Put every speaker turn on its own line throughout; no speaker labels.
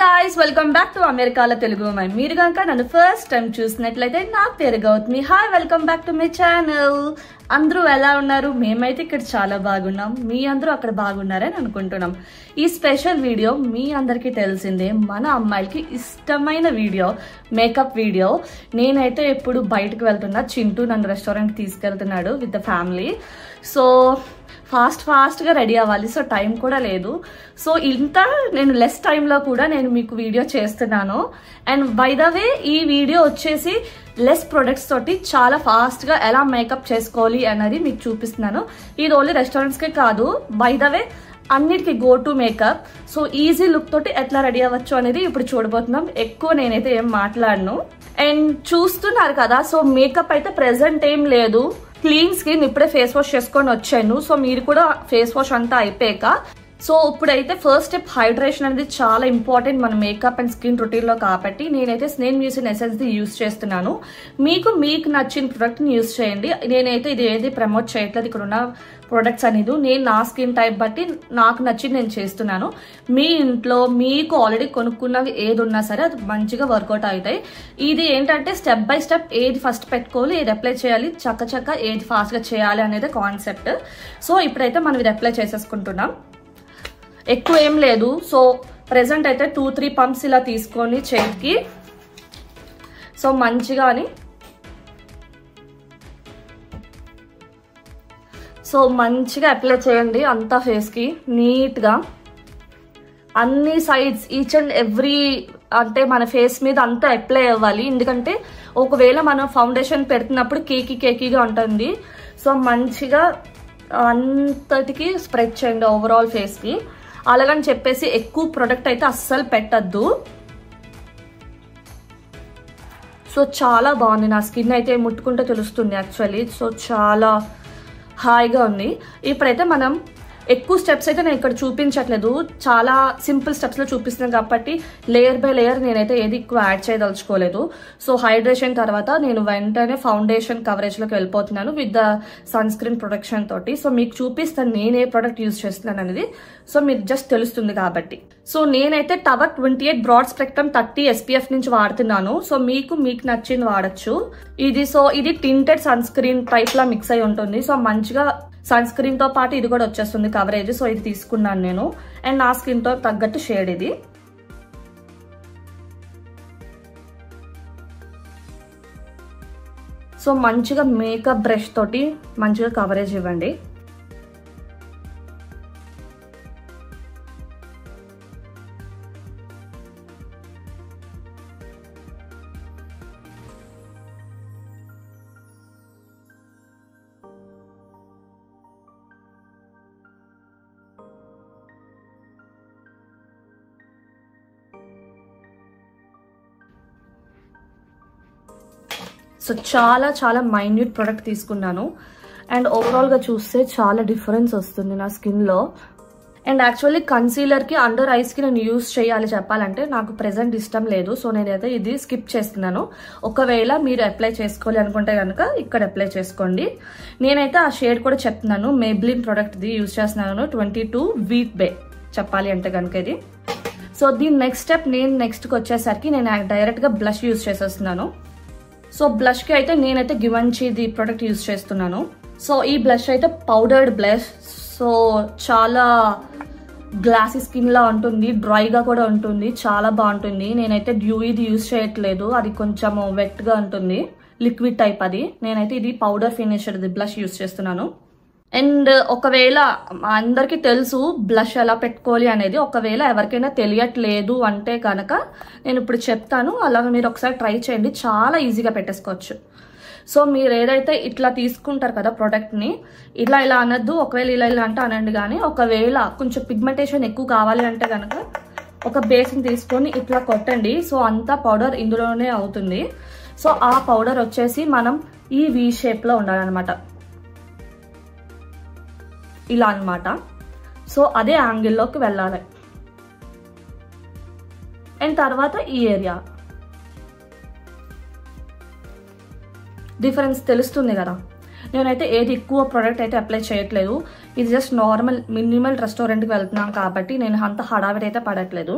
guys, welcome back to Americala Telugu Mai. Meer ganaka nannu first time chusinattlaithe na peru Gautami. Hi, welcome back to my channel. Andru ela unnaru? Memaithe ikkada chaala baagunnam. Mee andru akkada baagunnarani anukuntunnam. Ee special video mee andarki telisinde mana ammayilki istamaina video, makeup video. Nenaithe eppudu bayitiki veltunna. Chintu nannu restaurant ki teeskeltunnadu with the family. So fast గా ready అవ్వాలి. So time కూడా లేదు. So ఇంత నేను less టైంలో కూడా నేను మీకు వీడియో చేస్తున్నాను. అండ్ బై ద వే ఈ వీడియో వచ్చేసి లెస్ ప్రొడక్ట్స్ తోటి చాలా ఫాస్ట్ గా ఎలా మేకప్ చేసుకోవాలి అనేది మీకు చూపిస్తున్నాను. ఇది ఓన్లీ రెస్టారెంట్స్ కే కాదు, బై ద వే అన్నిటికీ go to make up. So easy look తోటి ఎట్లా రెడీ అవ్వచ్చు అనేది ఇప్పుడు చూడబోతున్నాం. ఎక్కువ నేనైతే ఏం మాట్లాడను. అండ్ చూస్తున్నారు కదా, సో మేకప్ అయితే ప్రెసెంట్ ఏం లేదు. క్లీన్ స్కిన్, ఇప్పుడే ఫేస్ వాష్ చేసుకొని వచ్చాను. సో మీరు కూడా ఫేస్ వాష్ అంతా అయిపోయాక, సో ఇప్పుడైతే ఫస్ట్ స్టెప్ హైడ్రేషన్ అనేది చాలా ఇంపార్టెంట్ మన మేకప్ అండ్ స్కిన్ రొటీన్ లో. కాబట్టి నేనైతే స్నేన్ మ్యూసిన్ ఎసెన్స్ ది యూజ్ చేస్తున్నాను. మీకు నచ్చిన ప్రొడక్ట్ ని యూజ్ చేయండి. నేనైతే ఇది ఏది ప్రమోట్ చేయట్లేదు ఇక్కడ ఉన్న ప్రొడక్ట్స్ అనేది. నేను నా స్కిన్ టైప్ బట్టి నాకు నచ్చింది నేను చేస్తున్నాను. మీ ఇంట్లో మీకు ఆల్రెడీ కొనుక్కున్నవి ఏది ఉన్నా సరే అది మంచిగా వర్కౌట్ అవుతాయి. ఇది ఏంటంటే స్టెప్ బై స్టెప్ ఏది ఫస్ట్ పెట్టుకోవాలి, ఏది అప్లై చేయాలి, చక్క ఏది ఫాస్ట్ గా చేయాలి అనేది కాన్సెప్ట్. సో ఇప్పుడైతే మనం ఇది అప్లై చేసేసుకుంటున్నాం. ఎక్కువ ఏం లేదు. సో ప్రెసెంట్ అయితే 2-3 పంప్స్ ఇలా తీసుకొని చేతికి సో మంచిగా అప్లై చేయండి అంతా ఫేస్ కి నీట్ గా. అన్ని సైడ్స్ ఈచ్ అండ్ ఎవ్రీ అంటే మన ఫేస్ మీద అంతా అప్లై అవ్వాలి. ఎందుకంటే ఒకవేళ మనం ఫౌండేషన్ పెడుతున్నప్పుడు కేకీగా ఉంటుంది. సో మంచిగా అంతటికి స్ప్రెడ్ చేయండి ఓవరాల్ ఫేస్ కి. అలాగని చెప్పేసి ఎక్కువ ప్రొడక్ట్ అయితే అస్సలు పెట్టద్దు. సో చాలా బాగుంది. నా స్కిన్ అయితే ముట్టుకుంటే తెలుస్తుంది యాక్చువల్లీ. సో చాలా హాయిగా ఉంది. ఇప్పుడైతే మనం ఎక్కువ స్టెప్స్ అయితే నేను ఇక్కడ చూపించట్లేదు, చాలా సింపుల్ స్టెప్స్ లో చూపిస్తున్నాను కాబట్టి లేయర్ బై లేయర్ నేనైతే ఏది ఎక్కువ యాడ్ చేయదలుచుకోలేదు. సో హైడ్రేషన్ తర్వాత నేను వెంటనే ఫౌండేషన్ కవరేజ్ లోకి వెళ్ళిపోతున్నాను with the sunscreen protection తోటి. సో మీకు చూపిస్తాను నేను ఏ ప్రొడక్ట్ యూజ్ చేస్తున్నాను అనేది. సో మీకు జస్ట్ తెలుస్తుంది కాబట్టి. సో నేనైతే టవర్ 28 బ్రాడ్ స్పెక్ట్రమ్ 30 SPF నుంచి వాడుతున్నాను. సో మీకు నచ్చింది వాడచ్చు. ఇది టింటెడ్ సన్ స్క్రీన్ టైప్ లా మిక్స్ అయి ఉంటుంది. సో మంచిగా సన్ స్క్రీన్ తో పాటు ఇది కూడా వచ్చేస్తుంది కవరేజ్. సో ఇది తీసుకున్నాను నేను. అండ్ నా స్కిన్ తో తగ్గట్టు షేడ్ ఇది. సో మంచిగా మేకప్ బ్రష్ తోటి మంచిగా కవరేజ్ ఇవ్వండి. సో చాలా మైన్యూట్ ప్రొడక్ట్ తీసుకున్నాను. అండ్ ఓవరాల్ గా చూస్తే చాలా డిఫరెన్స్ వస్తుంది నా స్కిన్ లో. అండ్ యాక్చువల్లీ కన్సీలర్ కి అండర్ ఐస్ కి నేను యూజ్ చేయాలి చెప్పాలంటే నాకు ప్రెసెంట్ ఇష్టం లేదు. సో నేనైతే ఇది స్కిప్ చేస్తున్నాను. ఒకవేళ మీరు అప్లై చేసుకోవాలి అనుకుంటే కనుక ఇక్కడ అప్లై చేసుకోండి. నేనైతే ఆ షేడ్ కూడా చెప్తున్నాను. మేబ్లిన్ ప్రొడక్ట్ ది యూజ్ చేస్తున్నాను 22 వీట్ బే చెప్పాలి అంటే కనుక ఇది. సో దీని నెక్స్ట్ స్టెప్ నెక్స్ట్కి వచ్చేసరికి నేను డైరెక్ట్ గా బ్లష్ యూజ్ చేసేస్తున్నాను. సో బ్లష్ కి అయితే నేనైతే గివెన్చీ ది ప్రొడక్ట్ యూజ్ చేస్తున్నాను. సో ఈ బ్లష్ అయితే పౌడర్డ్ బ్లష్. సో చాలా గ్లాసీ స్కిన్ లా ఉంటుంది, డ్రైగా కూడా ఉంటుంది, చాలా బాగుంటుంది. నేనైతే డ్యూయిది యూజ్ చేయట్లేదు, అది కొంచెం వెట్ గా ఉంటుంది, లిక్విడ్ టైప్ అది. నేనైతే ఇది పౌడర్ ఫినిషర్ బ్లష్ యూజ్ చేస్తున్నాను. అండ్ ఒకవేళ అందరికీ తెలుసు బ్లష్ ఎలా పెట్టుకోవాలి అనేది. ఒకవేళ ఎవరికైనా తెలియట్లేదు అంటే కనుక నేను ఇప్పుడు చెప్తాను. అలాగే మీరు ఒకసారి ట్రై చేయండి, చాలా ఈజీగా పెట్టేసుకోవచ్చు. సో మీరు ఏదైతే ఇట్లా తీసుకుంటారు కదా ప్రోడక్ట్ని, ఇలా అనద్దు. ఒకవేళ ఇలా అంటే అనండి. కానీ ఒకవేళ కొంచెం పిగ్మెంటేషన్ ఎక్కువ కావాలి అంటే కనుక ఒక బేస్ని తీసుకొని ఇట్లా కొట్టండి. సో అంతా పౌడర్ ఇందులోనే అవుతుంది. సో ఆ పౌడర్ వచ్చేసి మనం ఈ V షేప్లో ఉండాలన్నమాట, ఇలా అన్నమాట. సో అదే యాంగిల్లోకి వెళ్ళాలి. అండ్ తర్వాత ఈ ఏరియా డిఫరెన్స్ తెలుస్తుంది కదా. నేనైతే ఏది ఎక్కువ ప్రొడక్ట్ అయితే అప్లై చేయట్లేదు. ఇది జస్ట్ నార్మల్ మినిమల్ రెస్టారెంట్కి వెళ్తున్నాం కాబట్టి నేను అంత హడావిడి అయితే పడట్లేదు.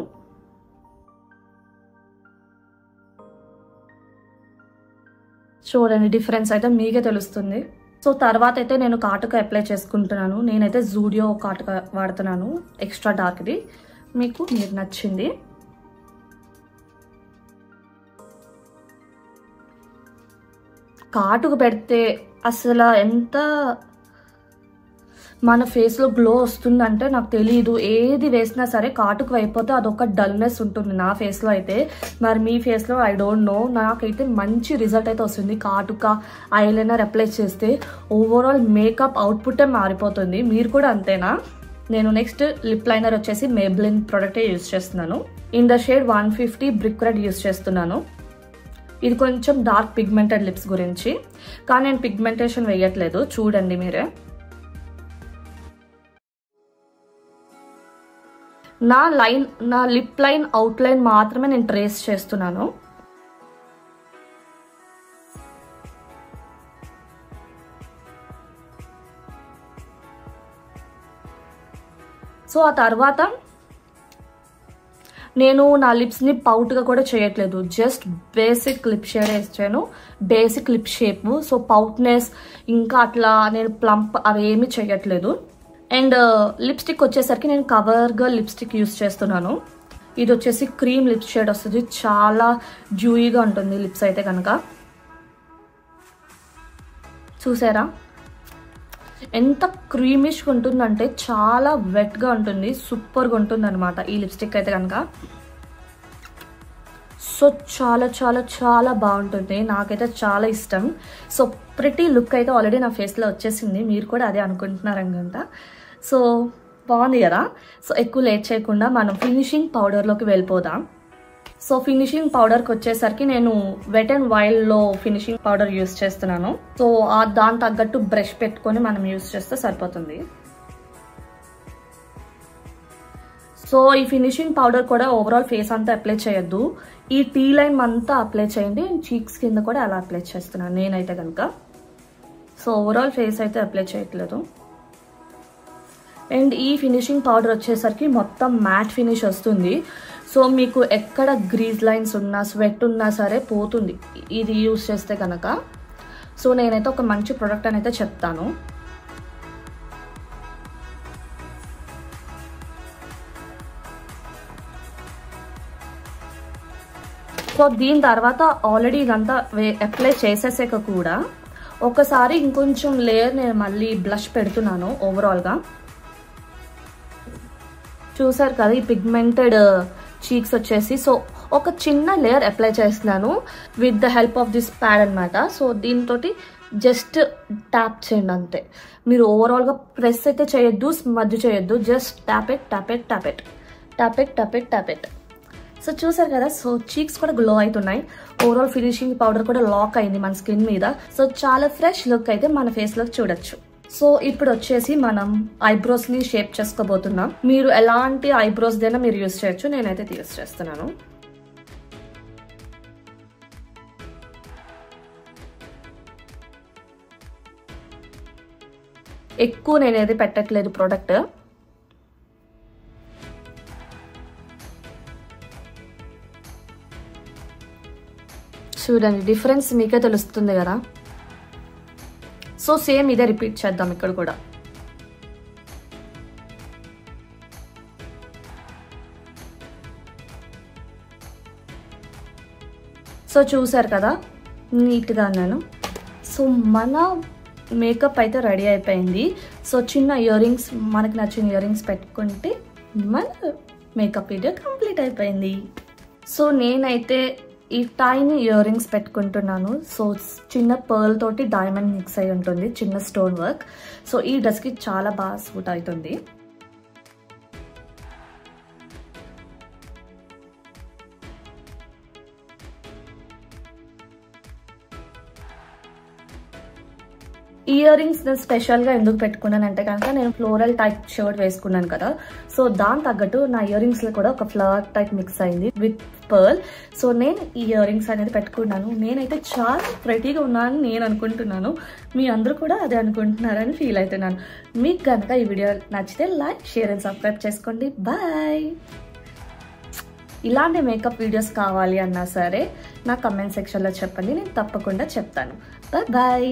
చూడండి డిఫరెన్స్ అయితే మీకే తెలుస్తుంది. సో తర్వాత అయితే నేను కాటుక అప్లై చేసుకుంటున్నాను. నేనైతే జూడియో కాటుక వాడుతున్నాను, ఎక్స్ట్రా డార్క్ది. మీకు నచ్చింది. కాటుక పెడితే అసలు ఎంత మన ఫేస్లో గ్లో వస్తుందంటే నాకు తెలీదు. ఏది వేసినా సరే కాటుకు అయిపోతే అదొక డల్నెస్ ఉంటుంది నా ఫేస్లో అయితే. మరి మీ ఫేస్లో ఐ డోంట్ నో. నాకైతే మంచి రిజల్ట్ అయితే వస్తుంది కాటుక ఐలైనర్ అప్లై చేస్తే. ఓవరాల్ మేకప్ అవుట్పుటే మారిపోతుంది. మీరు కూడా అంతేనా? నేను నెక్స్ట్ లిప్ లైనర్ వచ్చేసి మేబ్లిన్ ప్రోడక్టే యూజ్ చేస్తున్నాను. In the shade 150 brick red use చేస్తున్నాను. ఇది కొంచెం డార్క్ పిగ్మెంటెడ్ లిప్స్ గురించి, కానీ నేను పిగ్మెంటేషన్ వేయట్లేదు, చూడండి మీరే. నా లిప్ లైన్ అవుట్లైన్ మాత్రమే నేను ట్రేస్ చేస్తున్నాను. సో ఆ తర్వాత నేను నా లిప్స్ని పౌట్గా కూడా చేయట్లేదు, జస్ట్ బేసిక్ లిప్ షేడ్ వేసాను, బేసిక్ లిప్ షేప్. సో పౌట్నెస్ ఇంకా అట్లా నేను ప్లంప్ అవి ఏమీ చేయట్లేదు. అండ్ లిప్స్టిక్ వచ్చేసరికి నేను కవర్ గర్ల్ లిప్స్టిక్ యూస్ చేస్తున్నాను. ఇది వచ్చేసి క్రీమ్ లిప్ షేడ్ వస్తుంది, చాలా జ్యూయిగా ఉంటుంది లిప్స్ అయితే కనుక. చూసారా ఎంత క్రీమిష్గా ఉంటుందంటే, చాలా వెట్గా ఉంటుంది, సూపర్గా ఉంటుంది అనమాట ఈ లిప్స్టిక్ అయితే కనుక. సో చాలా చాలా చాలా బాగుంటుంది, నాకైతే చాలా ఇష్టం. సో ప్రిటీ లుక్ అయితే ఆల్రెడీ నా ఫేస్లో వచ్చేసింది, మీరు కూడా అదే అనుకుంటున్నారు అనుకుంటా. సో బాగుంది కదా. సో ఎక్కువ లేట్ చేయకుండా మనం ఫినిషింగ్ పౌడర్లోకి వెళ్ళిపోదాం. సో ఫినిషింగ్ పౌడర్కి వచ్చేసరికి నేను వెట్ అండ్ వైల్డ్లో ఫినిషింగ్ పౌడర్ యూస్ చేస్తున్నాను. సో దాని తగ్గట్టు బ్రష్ పెట్టుకొని మనం యూస్ చేస్తే సరిపోతుంది. సో ఈ ఫినిషింగ్ పౌడర్ కూడా ఓవరాల్ ఫేస్ అంతా అప్లై చేయొద్దు, ఈ టీ లైన్ అంతా అప్లై చేయండి. చీక్స్ కింద కూడా అలా అప్లై చేస్తున్నాను నేనైతే కనుక. సో ఓవరాల్ ఫేస్ అయితే అప్లై చేయట్లేదు. అండ్ ఈ ఫినిషింగ్ పౌడర్ వచ్చేసరికి మొత్తం మ్యాట్ ఫినిష్ వస్తుంది. సో మీకు ఎక్కడ గ్రీజ్ లైన్స్ ఉన్నా స్వెట్ ఉన్నా సరే పోతుంది ఇది యూస్ చేస్తే కనుక. సో నేనైతే ఒక మంచి ప్రోడక్ట్ అని అయితే చెప్తాను. సో దీని తర్వాత ఆల్రెడీ ఇదంతా అప్లై చేసేసాక కూడా ఒకసారి ఇంకొంచెం లేయర్ నేను మళ్ళీ బ్లష్ పెడుతున్నాను ఓవరాల్గా. చూసారు కదా ఈ పిగ్మెంటెడ్ చీక్స్ వచ్చేసి. సో ఒక చిన్న లేయర్ అప్లై చేస్తున్నాను with the help of this pad అనమాట. సో దీంతో జస్ట్ ట్యాప్ చేయండి అంతే. మీరు ఓవరాల్గా ప్రెస్ అయితే చేయొద్దు, స్మజ్ చేయొద్దు, just tap it tap it tap it tap it tap it tap it. So చూసారు కదా. సో చీక్స్ కూడా గ్లో అవుతున్నాయి, ఓవరాల్ ఫినిషింగ్ పౌడర్ కూడా లాక్ అయింది మన స్కిన్ మీద. సో చాలా ఫ్రెష్ లుక్ అయితే మన ఫేస్లోకి చూడొచ్చు. సో ఇప్పుడు వచ్చేసి మనం ఐబ్రోస్ని షేప్ చేసుకోబోతున్నాం. మీరు ఎలాంటి ఐబ్రోస్ దైనా మీరు యూస్ చేయొచ్చు, నేనైతే యూస్ చేస్తున్నాను. ఎక్కువ నేనేది పెట్టట్లేదు ప్రోడక్ట్. చూడండి డిఫరెన్స్ మీకే తెలుస్తుంది కదా. సో సేమ్ ఇదే రిపీట్ చేద్దాం ఇక్కడ కూడా. సో చూసారు కదా నీట్గా నేను. సో మన మేకప్ అయితే రెడీ అయిపోయింది. సో చిన్న ఇయర్ రింగ్స్, మనకి నచ్చిన ఇయర్ రింగ్స్ పెట్టుకుంటే మన మేకప్ వీడియో కంప్లీట్ అయిపోయింది. సో నేనైతే ఈ టైనీ ఇయర్ రింగ్స్ పెట్టుకుంటున్నాను. సో చిన్న పర్ల్ తోటి డైమండ్ మిక్స్ అయి ఉంటుంది, చిన్న స్టోన్ వర్క్. సో ఈ డ్రెస్కి చాలా బాగా సూట్ అవుతుంది. ఇయర్ రింగ్స్ నేను స్పెషల్గా ఎందుకు పెట్టుకున్నానంటే కనుక నేను ఫ్లోరల్ టైప్ షర్ట్ వేసుకున్నాను కదా. సో దాని తగ్గట్టు నా ఇయర్ రింగ్స్లో కూడా ఒక ఫ్లవర్ టైప్ మిక్స్ అయింది విత్ పర్ల్. సో నేను ఈ ఇయర్ రింగ్స్ అనేది పెట్టుకున్నాను. నేనైతే చాలా ప్రెటీగా ఉన్నానని నేను అనుకుంటున్నాను, మీ అందరూ కూడా అదే అనుకుంటున్నారని ఫీల్ అవుతున్నాను. మీకు కనుక ఈ వీడియో నచ్చితే లైక్, షేర్ అండ్ సబ్స్క్రైబ్ చేసుకోండి. బాయ్. ఇలాంటి మేకప్ వీడియోస్ కావాలి అన్నా సరే నా కమెంట్ సెక్షన్లో చెప్పండి, నేను తప్పకుండా చెప్తాను. బాయ్.